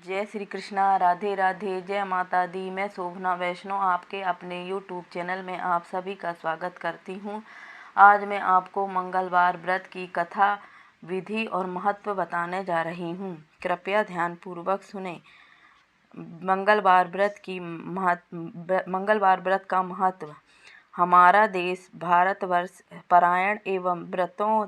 जय श्री कृष्णा, राधे राधे, जय माता दी। मैं शोभना वैष्णव आपके अपने यूट्यूब चैनल में आप सभी का स्वागत करती हूँ। आज मैं आपको मंगलवार व्रत की कथा, विधि और महत्व बताने जा रही हूँ। कृपया ध्यानपूर्वक सुने। मंगलवार व्रत का महत्व। हमारा देश भारतवर्ष पारायण एवं व्रतों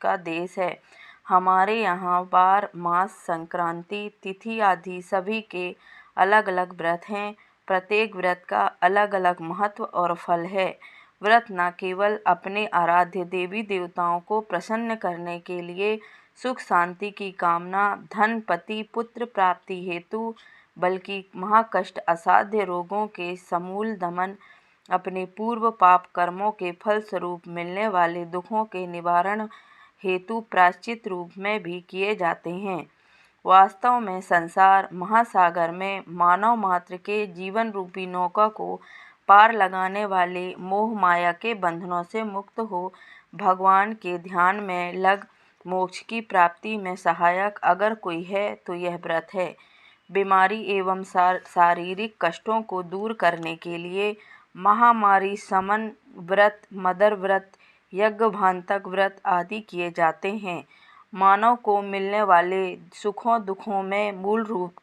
का देश है। हमारे यहाँ वार, मास, संक्रांति, तिथि आदि सभी के अलग अलग व्रत हैं। प्रत्येक व्रत का अलग अलग महत्व और फल है। व्रत न केवल अपने आराध्य देवी देवताओं को प्रसन्न करने के लिए सुख शांति की कामना, धन, पति, पुत्र प्राप्ति हेतु, बल्कि महाकष्ट, असाध्य रोगों के समूल दमन, अपने पूर्व पाप कर्मों के फल स्वरूप मिलने वाले दुखों के निवारण हेतु प्रायश्चित रूप में भी किए जाते हैं। वास्तव में संसार महासागर में मानव मात्र के जीवन रूपी नौका को पार लगाने वाले मोह माया के बंधनों से मुक्त हो भगवान के ध्यान में लग मोक्ष की प्राप्ति में सहायक अगर कोई है तो यह व्रत है। बीमारी एवं शारीरिक कष्टों को दूर करने के लिए महामारी शमन व्रत, मदर व्रत, यज्ञभांतक व्रत आदि किए जाते हैं। मानव को मिलने वाले सुखों दुखों में मूल रूप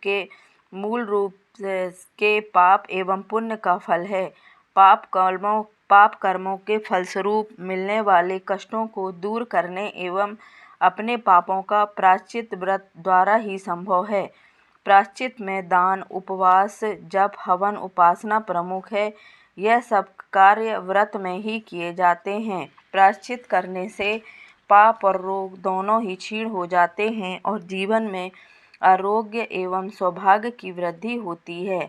के पाप एवं पुण्य का फल है। पाप कर्मों के फलस्वरूप मिलने वाले कष्टों को दूर करने एवं अपने पापों का प्रायश्चित व्रत द्वारा ही संभव है। प्रायश्चित में दान, उपवास, जप, हवन, उपासना प्रमुख है। यह सब कार्य व्रत में ही किए जाते हैं। प्रायश्चित करने से पाप और रोग दोनों ही क्षीण हो जाते हैं और जीवन में आरोग्य एवं सौभाग्य की वृद्धि होती है।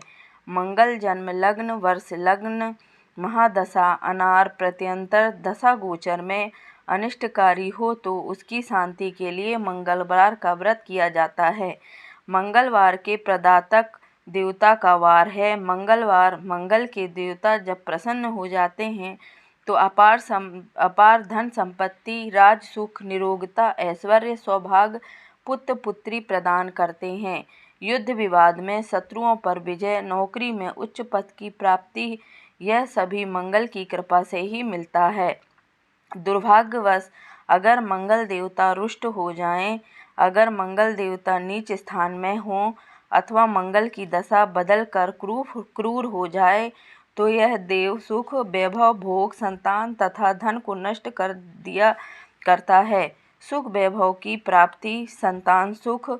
मंगल जन्म लग्न, वर्ष लग्न, महादशा, अनार, प्रत्यंतर दशा गोचर में अनिष्टकारी हो तो उसकी शांति के लिए मंगलवार का व्रत किया जाता है। मंगलवार के प्रदातक देवता का वार है। मंगलवार मंगल के देवता जब प्रसन्न हो जाते हैं तो अपार धन संपत्ति, राज सुख, निरोगता, ऐश्वर्य, सौभाग्य, पुत्र पुत्री प्रदान करते हैं। युद्ध विवाद में शत्रुओं पर विजय, नौकरी में उच्च पद की प्राप्ति, यह सभी मंगल की कृपा से ही मिलता है। दुर्भाग्यवश अगर मंगल देवता रुष्ट हो जाएं, अगर मंगल देवता नीच स्थान में हों अथवा मंगल की दशा बदल कर क्रूर हो जाए तो यह देव सुख, वैभव, भोग, संतान तथा धन को नष्ट कर दिया करता है। सुख वैभव की प्राप्ति, संतान सुख,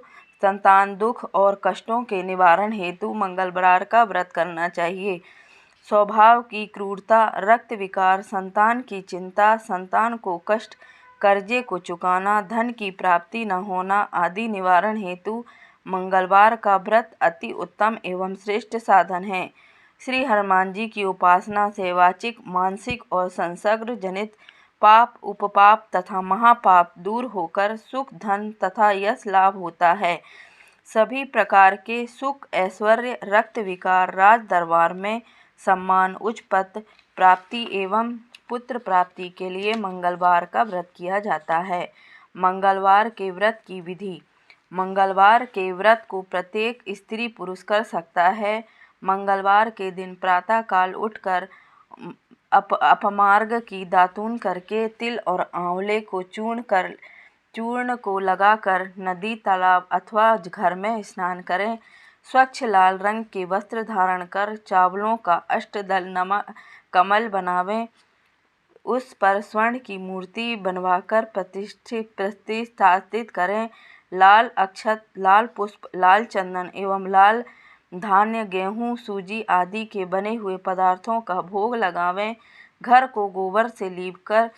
संतान दुख और कष्टों के निवारण हेतु मंगलवार का व्रत करना चाहिए। स्वभाव की क्रूरता, रक्त विकार, संतान की चिंता, संतान को कष्ट, कर्जे को चुकाना, धन की प्राप्ति न होना आदि निवारण हेतु मंगलवार का व्रत अति उत्तम एवं श्रेष्ठ साधन है। श्री हनुमान जी की उपासना से वाचिक, मानसिक और संसर्ग जनित पाप, उपपाप तथा महापाप दूर होकर सुख, धन तथा यश लाभ होता है। सभी प्रकार के सुख, ऐश्वर्य, रक्त विकार, राज दरबार में सम्मान, उच्च पद प्राप्ति एवं पुत्र प्राप्ति के लिए मंगलवार का व्रत किया जाता है। मंगलवार के व्रत की विधि। मंगलवार के व्रत को प्रत्येक स्त्री पुरुष कर सकता है। मंगलवार के दिन प्रातः काल उठकर अपमार्ग की दातून करके तिल और आंवले को चूर्ण को लगाकर नदी, तालाब अथवा घर में स्नान करें। स्वच्छ लाल रंग के वस्त्र धारण कर चावलों का अष्टदल कमल बनावें। उस पर स्वर्ण की मूर्ति बनवाकर प्रतिष्ठापित करें। लाल अक्षत, लाल पुष्प, लाल चंदन एवं लाल धान्य, गेहूँ, सूजी आदि के बने हुए पदार्थों का भोग लगावें। घर को गोबर से लीपकर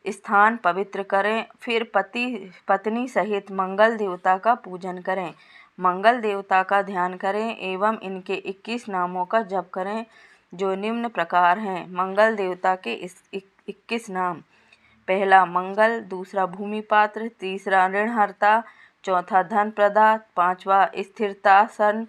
स्थान पवित्र करें। फिर पति पत्नी सहित मंगल देवता का पूजन करें। मंगल देवता का ध्यान करें एवं इनके 21 नामों का जप करें जो निम्न प्रकार हैं। मंगल देवता के 21 नाम। पहला मंगल, दूसरा भूमिपात्र, तीसरा ऋणहर्ता, चौथा धन प्रदा, पांचवा स्थिरतासन,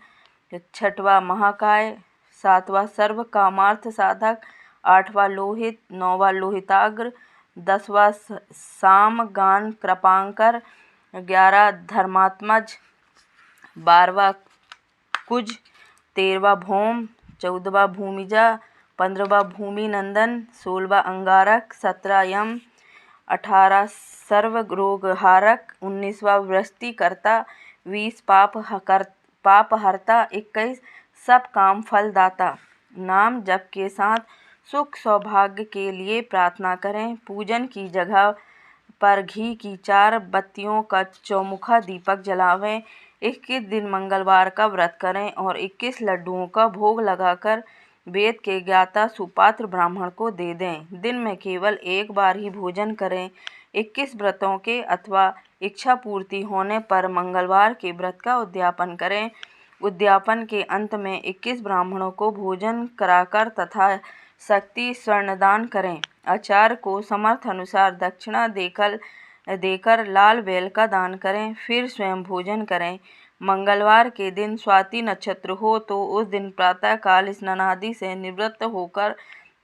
छठवा महाकाय, सातवां सर्व कामार्थ साधक, आठवां लोहित, नौवां लोहिताग्र, 10वां साम गान कृपांकर, 11 धर्मात्मज, 12वां कुज, 13वां भौम, 14वां भूमिजा, 15वां भूमि नंदन, 16वां अंगारक, 17 यम, 18 सर्वरोगहारक, 19वां वृष्टिकर्ता, 20 पापहर्ता, 21 सब काम फलदाता। नाम जप के साथ सुख सौभाग्य के लिए प्रार्थना करें। पूजन की जगह पर घी की 4 बत्तियों का चौमुखा दीपक जलावें। 21 दिन मंगलवार का व्रत करें और 21 लड्डुओं का भोग लगाकर वेद के ज्ञाता सुपात्र ब्राह्मण को दे दें। दिन में केवल एक बार ही भोजन करें। 21 व्रतों के अथवा इच्छा पूर्ति होने पर मंगलवार के व्रत का उद्यापन करें। उद्यापन के अंत में 21 ब्राह्मणों को भोजन कराकर तथा शक्ति स्वर्णदान करें। आचार्य को समर्थ अनुसार दक्षिणा देकर लाल बेल का दान करें। फिर स्वयं भोजन करें। मंगलवार के दिन स्वाति नक्षत्र हो तो उस दिन प्रातःकाल स्नान आदि से निवृत्त होकर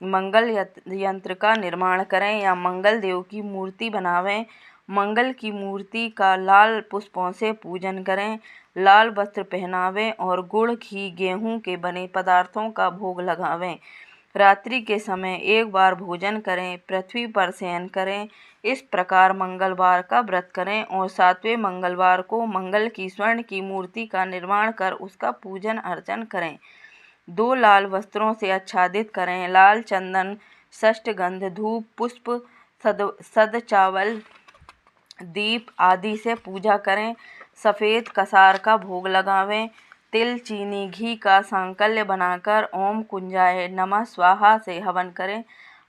मंगल यंत्र का निर्माण करें या मंगल देव की मूर्ति बनावें। मंगल की मूर्ति का लाल पुष्पों से पूजन करें। लाल वस्त्र पहनावें और गुड़, घी, गेहूं के बने पदार्थों का भोग लगावें। रात्रि के समय एक बार भोजन करें। पृथ्वी पर शयन करें। इस प्रकार मंगलवार का व्रत करें और 7वें मंगलवार को मंगल की स्वर्ण की मूर्ति का निर्माण कर उसका पूजन अर्चन करें। 2 लाल वस्त्रों से आच्छादित करें। लाल चंदन, षष्ठगंध, धूप, पुष्प, सद चावल, दीप आदि से पूजा करें। सफ़ेद कसार का भोग लगावें। तिल, चीनी, घी का सांकल्य बनाकर ओम कुंजाय नमः स्वाहा से हवन करें।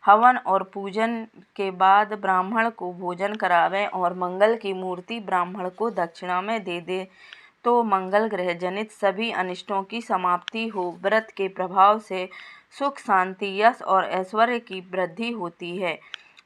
हवन और पूजन के बाद ब्राह्मण को भोजन करावें और मंगल की मूर्ति ब्राह्मण को दक्षिणा में दे दे तो मंगल ग्रह जनित सभी अनिष्टों की समाप्ति हो। व्रत के प्रभाव से सुख, शांति, यश और ऐश्वर्य की वृद्धि होती है।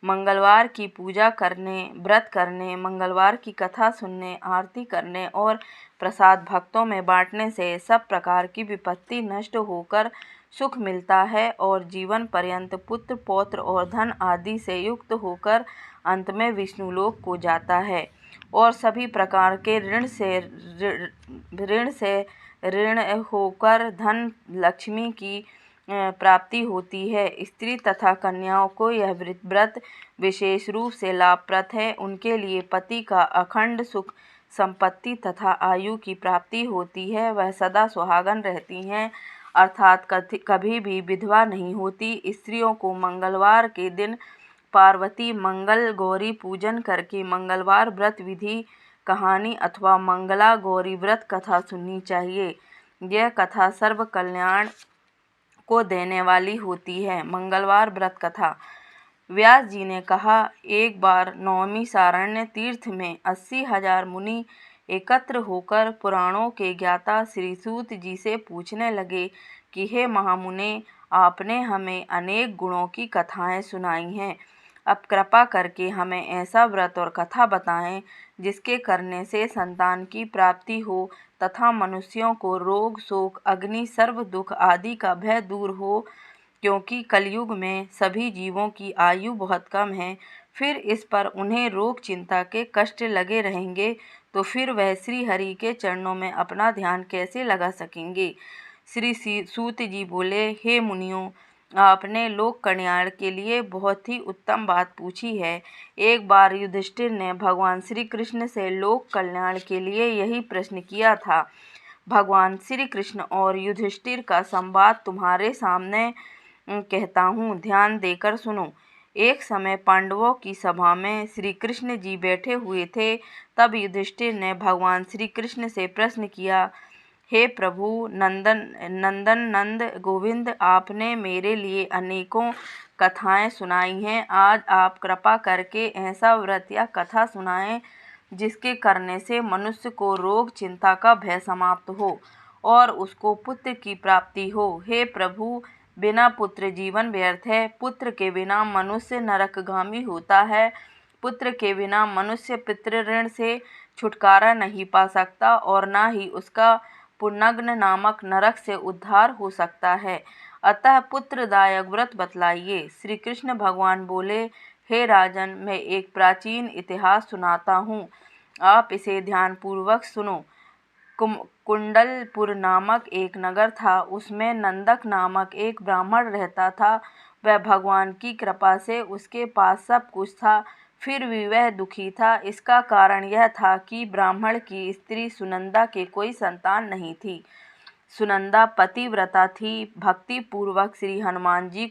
मंगलवार की पूजा करने, व्रत करने, मंगलवार की कथा सुनने, आरती करने और प्रसाद भक्तों में बांटने से सब प्रकार की विपत्ति नष्ट होकर सुख मिलता है और जीवन पर्यंत पुत्र, पौत्र और धन आदि से युक्त होकर अंत में विष्णुलोक को जाता है और सभी प्रकार के ऋण से ऋण होकर धन लक्ष्मी की प्राप्ति होती है। स्त्री तथा कन्याओं को यह व्रत विशेष रूप से लाभप्रद है। उनके लिए पति का अखंड सुख, संपत्ति तथा आयु की प्राप्ति होती है। वह सदा सुहागन रहती हैं अर्थात कभी भी विधवा नहीं होती। स्त्रियों को मंगलवार के दिन पार्वती मंगल गौरी पूजन करके मंगलवार व्रत विधि कहानी अथवा मंगला गौरी व्रत कथा सुननी चाहिए। यह कथा सर्व कल्याण को देने वाली होती है। मंगलवार व्रत कथा। व्यास जी ने कहा, एक बार नौमी सारण्य तीर्थ में 80,000 मुनि एकत्र होकर पुराणों के ज्ञाता श्री सूत जी से पूछने लगे कि हे महामुने, आपने हमें अनेक गुणों की कथाएं सुनाई हैं। अब कृपा करके हमें ऐसा व्रत और कथा बताएं जिसके करने से संतान की प्राप्ति हो तथा मनुष्यों को रोग, शोक, अग्नि, सर्व दुख आदि का भय दूर हो, क्योंकि कलयुग में सभी जीवों की आयु बहुत कम है। फिर इस पर उन्हें रोग चिंता के कष्ट लगे रहेंगे तो फिर वह श्री हरि के चरणों में अपना ध्यान कैसे लगा सकेंगे। श्री सूत जी बोले, हे मुनियों, आपने लोक कल्याण के लिए बहुत ही उत्तम बात पूछी है। एक बार युधिष्ठिर ने भगवान श्री कृष्ण से लोक कल्याण के लिए यही प्रश्न किया था। भगवान श्री कृष्ण और युधिष्ठिर का संवाद तुम्हारे सामने कहता हूँ, ध्यान देकर सुनो। एक समय पांडवों की सभा में श्री कृष्ण जी बैठे हुए थे। तब युधिष्ठिर ने भगवान श्री कृष्ण से प्रश्न किया, हे प्रभु नंद गोविंद, आपने मेरे लिए अनेकों कथाएं सुनाई हैं। आज आप कृपा करके ऐसा व्रत या कथा सुनाएं जिसके करने से मनुष्य को रोग चिंता का भय समाप्त हो और उसको पुत्र की प्राप्ति हो। हे प्रभु, बिना पुत्र जीवन व्यर्थ है। पुत्र के बिना मनुष्य नरकगामी होता है। पुत्र के बिना मनुष्य पितृ ऋण से छुटकारा नहीं पा सकता और न ही उसका पुनग्न नामक नरक से उद्धार हो सकता है। अतः पुत्रदायक व्रत बतलाइए। श्री कृष्ण भगवान बोले, हे राजन, मैं एक प्राचीन इतिहास सुनाता हूँ, आप इसे ध्यानपूर्वक सुनो। कुंडलपुर नामक एक नगर था। उसमें नंदक नामक एक ब्राह्मण रहता था। वह भगवान की कृपा से उसके पास सब कुछ था, फिर भी वह दुखी था। इसका कारण यह था कि ब्राह्मण की स्त्री सुनंदा के कोई संतान नहीं थी। सुनंदा पतिव्रता थी, भक्ति पूर्वक श्री हनुमान जी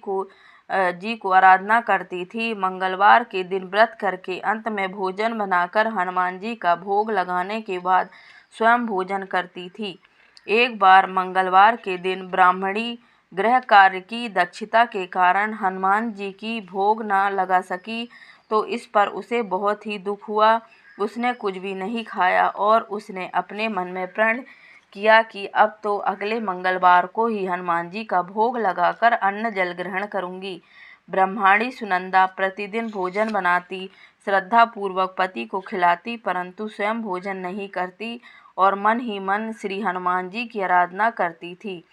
को आराधना करती थी। मंगलवार के दिन व्रत करके अंत में भोजन बनाकर हनुमान जी का भोग लगाने के बाद स्वयं भोजन करती थी। एक बार मंगलवार के दिन ब्राह्मणी गृह कार्य की दक्षता के कारण हनुमान जी की भोग न लगा सकी, तो इस पर उसे बहुत ही दुख हुआ। उसने कुछ भी नहीं खाया और उसने अपने मन में प्रण किया कि अब तो अगले मंगलवार को ही हनुमान जी का भोग लगाकर अन्न जल ग्रहण करूंगी। ब्रह्माणी सुनंदा प्रतिदिन भोजन बनाती, श्रद्धापूर्वक पति को खिलाती, परंतु स्वयं भोजन नहीं करती और मन ही मन श्री हनुमान जी की आराधना करती थी।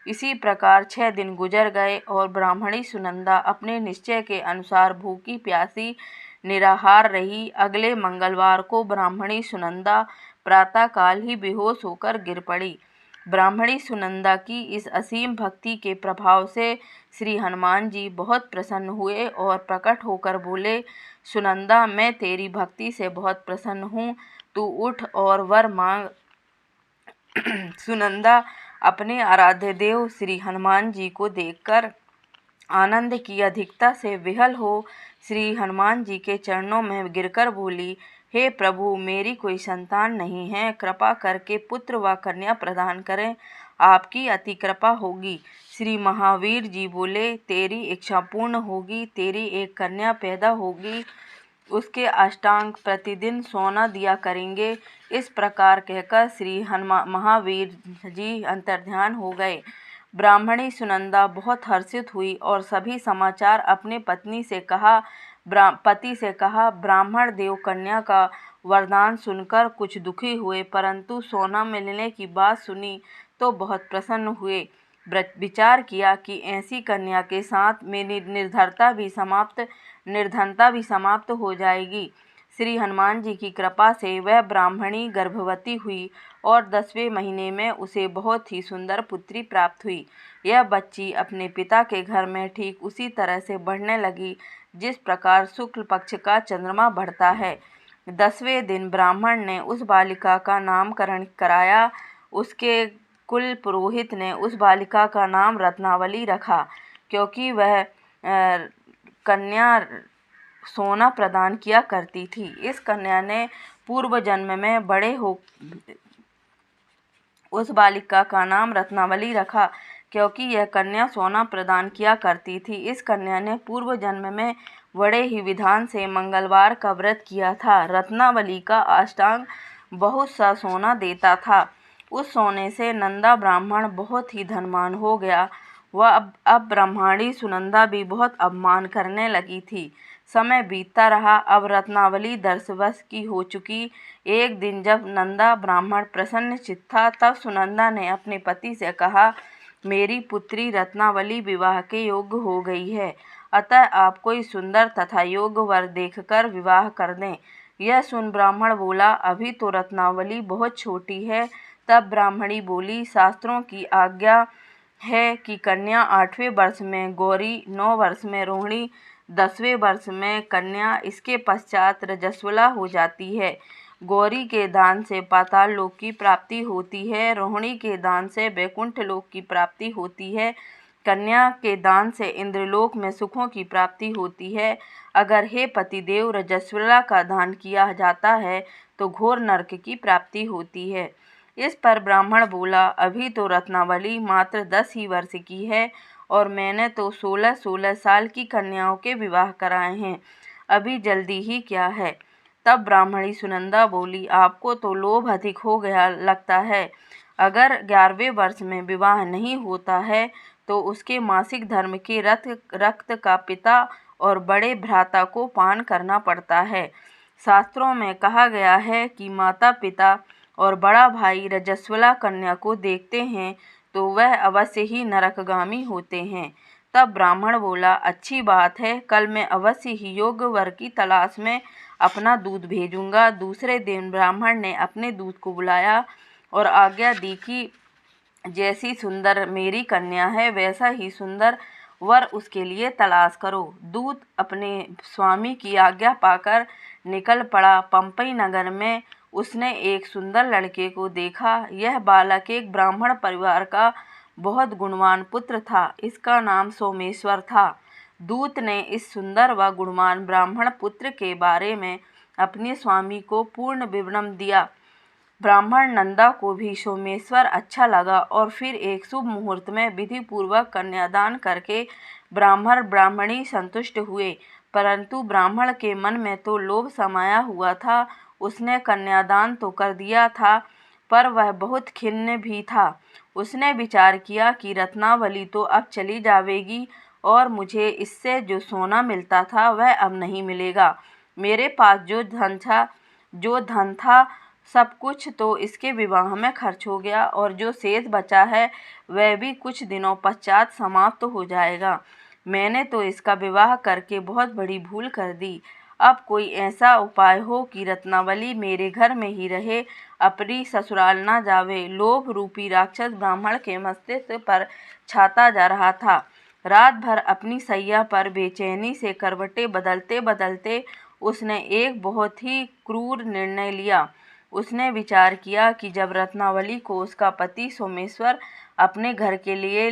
इसी प्रकार 6 दिन गुजर गए और ब्राह्मणी सुनंदा अपने निश्चय के अनुसार भूखी प्यासी निराहार रही। अगले मंगलवार को ब्राह्मणी सुनंदा प्रातःकाल ही बेहोश होकर गिर पड़ी। ब्राह्मणी सुनंदा की इस असीम भक्ति के प्रभाव से श्री हनुमान जी बहुत प्रसन्न हुए और प्रकट होकर बोले, सुनंदा, मैं तेरी भक्ति से बहुत प्रसन्न हूँ, तू उठ और वर मांग। सुनंदा अपने आराध्य देव श्री हनुमान जी को देखकर आनंद की अधिकता से विहल हो श्री हनुमान जी के चरणों में गिरकर बोली, हे प्रभु, मेरी कोई संतान नहीं है, कृपा करके पुत्र व कन्या प्रदान करें, आपकी अति कृपा होगी। श्री महावीर जी बोले, तेरी इच्छा पूर्ण होगी, तेरी एक कन्या पैदा होगी, उसके अष्टांग प्रतिदिन सोना दिया करेंगे। इस प्रकार कहकर श्री महावीर जी अंतर्ध्यान हो गए। ब्राह्मणी सुनंदा बहुत हर्षित हुई और सभी समाचार अपने पति से कहा। ब्राह्मण देव कन्या का वरदान सुनकर कुछ दुखी हुए, परंतु सोना मिलने की बात सुनी तो बहुत प्रसन्न हुए। विचार किया कि ऐसी कन्या के साथ मेरी निर्धनता भी समाप्त हो जाएगी। श्री हनुमान जी की कृपा से वह ब्राह्मणी गर्भवती हुई और 10वें महीने में उसे बहुत ही सुंदर पुत्री प्राप्त हुई। यह बच्ची अपने पिता के घर में ठीक उसी तरह से बढ़ने लगी जिस प्रकार शुक्ल पक्ष का चंद्रमा बढ़ता है। 10वें दिन ब्राह्मण ने उस बालिका का नामकरण कराया। उसके कुल पुरोहित ने उस बालिका का नाम रत्नावली रखा, क्योंकि वह कन्या सोना प्रदान किया करती थी। इस कन्या ने पूर्व जन्म में बड़े हो उस बालिका का नाम रत्नावली रखा, क्योंकि यह कन्या सोना प्रदान किया करती थी। इस कन्या ने पूर्व जन्म में बड़े ही विधान से मंगलवार का व्रत किया था। रत्नावली का अष्टांग बहुत सा सोना देता था। उस सोने से नंदा ब्राह्मण बहुत ही धनवान हो गया। वह अब ब्राह्मणी सुनंदा भी बहुत अपमान करने लगी थी। समय बीतता रहा। अब रत्नावली 10 वर्ष की हो चुकी। एक दिन जब नंदा ब्राह्मण प्रसन्न चित्त था, तब सुनंदा ने अपने पति से कहा, मेरी पुत्री रत्नावली विवाह के योग्य हो गई है, अतः आप कोई सुंदर तथा योग्य वर देखकर विवाह कर दें। यह सुन ब्राह्मण बोला, अभी तो रत्नावली बहुत छोटी है। तब ब्राह्मणी बोली, शास्त्रों की आज्ञा है कि कन्या 8वें वर्ष में गौरी, 9 वर्ष में रोहिणी, 10वें वर्ष में कन्या, इसके पश्चात रजस्वला हो जाती है। गौरी के दान से पाताल लोक की प्राप्ति होती है, रोहिणी के दान से वैकुंठ लोक की प्राप्ति होती है, कन्या के दान से इंद्रलोक में सुखों की प्राप्ति होती है। अगर हे पतिदेव रजस्वला का दान किया जाता है तो घोर नरक की प्राप्ति होती है। इस पर ब्राह्मण बोला, अभी तो रत्नावली मात्र 10 ही वर्ष की है और मैंने तो 16-16 साल की कन्याओं के विवाह कराए हैं, अभी जल्दी ही क्या है। तब ब्राह्मणी सुनंदा बोली, आपको तो लोभ अधिक हो गया लगता है। अगर 11वें वर्ष में विवाह नहीं होता है तो उसके मासिक धर्म के रक्त का पिता और बड़े भ्राता को पान करना पड़ता है। शास्त्रों में कहा गया है कि माता पिता और बड़ा भाई रजस्वला कन्या को देखते हैं तो वह अवश्य ही नरकगामी होते हैं। तब ब्राह्मण बोला, अच्छी बात है, कल मैं अवश्य ही योग्य वर की तलाश में अपना दूध भेजूंगा। दूसरे दिन ब्राह्मण ने अपने दूध को बुलाया और आज्ञा दी कि जैसी सुंदर मेरी कन्या है वैसा ही सुंदर वर उसके लिए तलाश करो। दूत अपने स्वामी की आज्ञा पाकर निकल पड़ा। पंपई नगर में उसने एक सुंदर लड़के को देखा। यह बालक एक ब्राह्मण परिवार का बहुत गुणवान पुत्र था। इसका नाम सोमेश्वर था। दूत ने इस सुंदर व गुणवान ब्राह्मण पुत्र के बारे में अपने स्वामी को पूर्ण विवरण दिया। ब्राह्मण नंदा को भी सोमेश्वर अच्छा लगा और फिर एक शुभ मुहूर्त में विधि पूर्वक कन्यादान करके ब्राह्मण ब्राह्मणी संतुष्ट हुए। परंतु ब्राह्मण के मन में तो लोभ समाया हुआ था। उसने कन्यादान तो कर दिया था पर वह बहुत खिन्न भी था। उसने विचार किया कि रत्नावली तो अब चली जावेगी और मुझे इससे जो सोना मिलता था वह अब नहीं मिलेगा। मेरे पास जो धन था सब कुछ तो इसके विवाह में खर्च हो गया और जो शेष बचा है वह भी कुछ दिनों पश्चात समाप्त हो जाएगा। मैंने तो इसका विवाह करके बहुत बड़ी भूल कर दी। अब कोई ऐसा उपाय हो कि रत्नावली मेरे घर में ही रहे, अपनी ससुराल न जावे। लोभ रूपी राक्षस ब्राह्मण के मस्तिष्क पर छाता जा रहा था। रात भर अपनी सैया पर बेचैनी से करवटें बदलते बदलते उसने एक बहुत ही क्रूर निर्णय लिया। उसने विचार किया कि जब रत्नावली को उसका पति सोमेश्वर अपने घर के लिए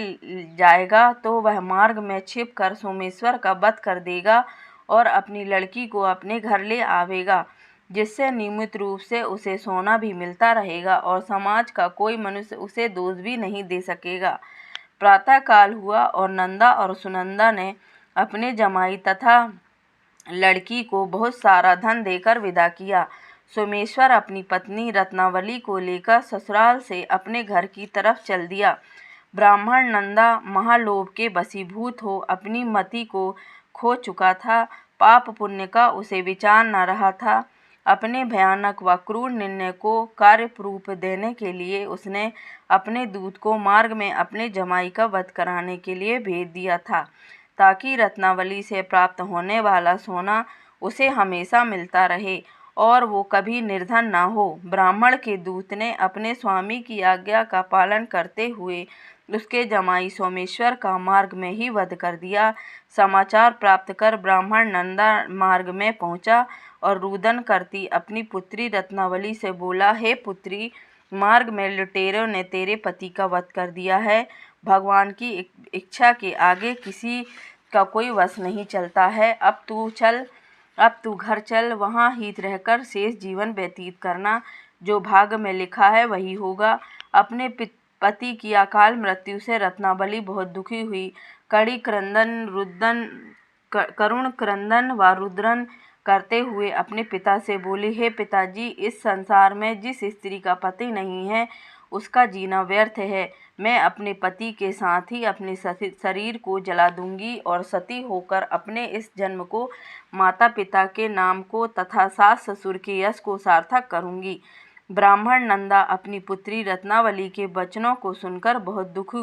जाएगा तो वह मार्ग में छिपकर सोमेश्वर का वध कर देगा और अपनी लड़की को अपने घर ले आवेगा, जिससे नियमित रूप से उसे सोना भी मिलता रहेगा और समाज का कोई मनुष्य उसे दोष भी नहीं दे सकेगा। प्रातःकाल हुआ और नंदा और सुनंदा ने अपने जमाई तथा लड़की को बहुत सारा धन देकर विदा किया। सोमेश्वर अपनी पत्नी रत्नावली को लेकर ससुराल से अपने घर की तरफ चल दिया। ब्राह्मण नंदा महालोभ के वशीभूत हो अपनी मति को खो चुका था। पाप पुण्य का उसे विचार न रहा था। अपने भयानक व क्रूर निर्णय को कार्यरूप देने के लिए उसने अपने दूत को मार्ग में अपने जमाई का वध कराने के लिए भेज दिया था, ताकि रत्नावली से प्राप्त होने वाला सोना उसे हमेशा मिलता रहे और वो कभी निर्धन न हो। ब्राह्मण के दूत ने अपने स्वामी की आज्ञा का पालन करते हुए उसके जमाई सोमेश्वर का मार्ग में ही वध कर दिया। समाचार प्राप्त कर ब्राह्मण नंदा मार्ग में पहुंचा और रुदन करती अपनी पुत्री रत्नावली से बोला, हे पुत्री, मार्ग में लुटेरों ने तेरे पति का वध कर दिया है। भगवान की इच्छा के आगे किसी का कोई वश नहीं चलता है। अब तू घर चल, वहाँ ही रहकर शेष जीवन व्यतीत करना। जो भाग्य में लिखा है वही होगा। अपने पति की अकाल मृत्यु से रत्नावली बहुत दुखी हुई। करुण क्रंदन व रुदन करते हुए अपने पिता से बोली, हे पिताजी, इस संसार में जिस स्त्री का पति नहीं है उसका जीना व्यर्थ है। मैं अपने पति के साथ ही अपने शरीर को जला दूंगी और सती होकर अपने इस जन्म को, माता पिता के नाम को तथा सास ससुर के यश को सार्थक करूंगी। ब्राह्मण नंदा अपनी पुत्री रत्नावली के वचनों को सुनकर बहुत दुखी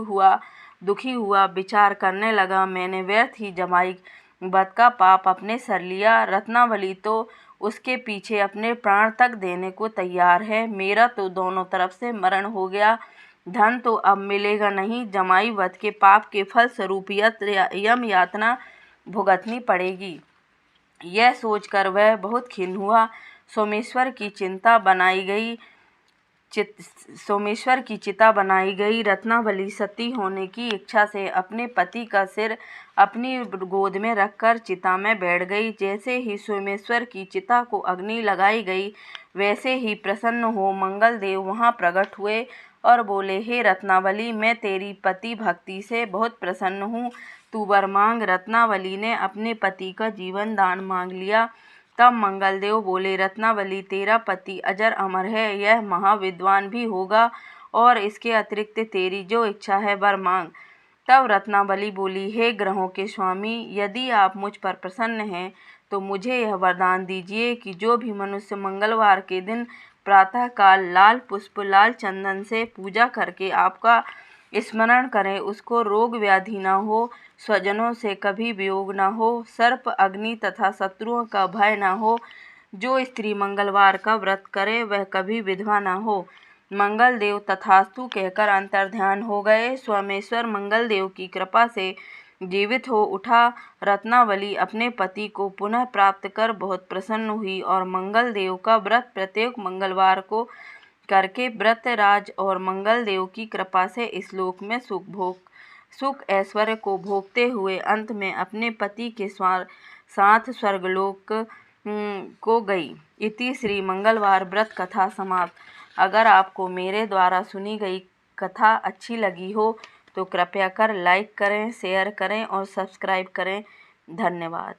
हुआ। विचार करने लगा, मैंने व्यर्थ ही जमाई वध का पाप अपने सर लिया। रत्नावली तो उसके पीछे अपने प्राण तक देने को तैयार है। मेरा तो दोनों तरफ से मरण हो गया। धन तो अब मिलेगा नहीं। जमाई वध के पाप के फल स्वरूप यम यातना भुगतनी पड़ेगी। यह सोचकर वह बहुत खिन्न हुआ। सोमेश्वर की चिता बनाई गई। रत्नावली सती होने की इच्छा से अपने पति का सिर अपनी गोद में रखकर चिता में बैठ गई। जैसे ही सोमेश्वर की चिता को अग्नि लगाई गई, वैसे ही प्रसन्न हो मंगल देव वहाँ प्रकट हुए और बोले, हे रत्नावली, मैं तेरी पति भक्ति से बहुत प्रसन्न हूँ, तू वर मांग। रत्नावली ने अपने पति का जीवन दान मांग लिया। तब मंगलदेव बोले, रत्नावली, तेरा पति अजर अमर है, यह महाविद्वान भी होगा और इसके अतिरिक्त तेरी जो इच्छा है वर मांग। तब रत्नावली बोली, हे ग्रहों के स्वामी, यदि आप मुझ पर प्रसन्न हैं तो मुझे यह वरदान दीजिए कि जो भी मनुष्य मंगलवार के दिन प्रातःकाल लाल पुष्प लाल चंदन से पूजा करके आपका स्मरण करें, उसको रोग व्याधि न हो, स्वजनों से कभी वियोग न हो, सर्प अग्नि तथा शत्रुओं का भय न हो। जो स्त्री मंगलवार का व्रत करे वह कभी विधवा न हो। मंगलदेव तथास्तु कहकर अंतर्ध्यान हो गए। सोमेश्वर मंगलदेव की कृपा से जीवित हो उठा। रत्नावली अपने पति को पुनः प्राप्त कर बहुत प्रसन्न हुई और मंगलदेव का व्रत प्रत्येक मंगलवार को करके व्रतराज और मंगलदेव की कृपा से इस लोक में सुख ऐश्वर्य को भोगते हुए अंत में अपने पति के साथ स्वर्गलोक को गई। इति श्री मंगलवार व्रत कथा समाप्त। अगर आपको मेरे द्वारा सुनी गई कथा अच्छी लगी हो तो कृपया कर लाइक करें, शेयर करें और सब्सक्राइब करें। धन्यवाद।